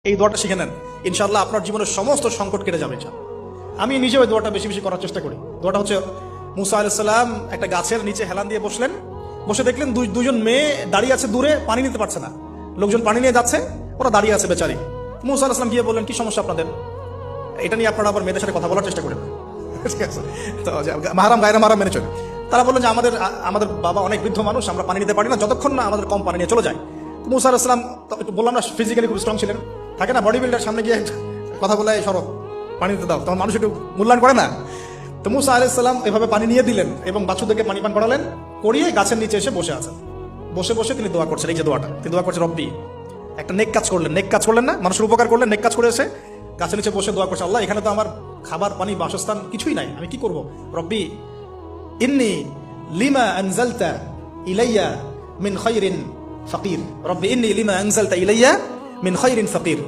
এই দোয়াটা শিখে নেন, ইনশাআল্লাহ আপনার জীবনের সমস্ত সংকট কেটে যাবে। আমি নিজে ওই দোয়াটা বেশি বেশি করার চেষ্টা করি। দোয়াটা হচ্ছে, মুসা আলাইহিস সালাম একটা গাছের নিচে হেলান দিয়ে বসলেন, বসে দেখলেন দুজন মেয়ে দাঁড়িয়ে আছে দূরে, পানি নিতে পারছে না। লোকজন পানি নিয়ে যাচ্ছে, ওরা দাঁড়িয়ে আছে বেচারি। মুসা আলাইহিস সালাম গিয়ে বললেন, কি সমস্যা আপনাদের? এটা নিয়ে আপনারা আবার মেয়েদের সাথে কথা বলার চেষ্টা করেন, ঠিক আছে? তো মাহারাম গায়রা মাহারাম মেনে চলে। তারা বললেন যে আমাদের বাবা অনেক বৃদ্ধ মানুষ, আমরা পানি নিতে পারি না যতক্ষণ না আমাদের কম পানি নিয়ে চলে যায়। মুসা আলাইহিস সালাম একটু বললাম না, ফিজিক্যালি খুব স্ট্রং ছিলেন, থাকে না বডি বিল্ডার, সামনে গিয়ে কথা বলে সরব পানি দিতে দাও, তখন মানুষ একটু মূল্যায়ন করে না। তো মুসা আলাইহিস সালাম এভাবে পানি নিয়ে দিলেন এবং বাছুরদেরকে পানি পান করালেন, করিয়ে গাছের নিচে এসে বসে আছেন। বসে বসে তিনি দোয়া করছেন, এই যে দোয়াটা তিনি দোয়া করছেন, রব্বি, একটা নেক কাজ করলেন, নেক কাজ করলেন না, মানুষের উপকার করলেন, নেক কাজ করে এসে গাছের নিচে বসে দোয়া করছে, আল্লাহ এখানে তো আমার খাবার পানি বাসস্থান কিছুই নাই, আমি কি করব? রব্বি ইন্নী লিমা আনজালতা ইলাইয়া মিন খায়রিন ফাকির, রব্বি ইন্নী লিমা আনজালতা ইলাইয়া মিন খায়রিন ফাকির।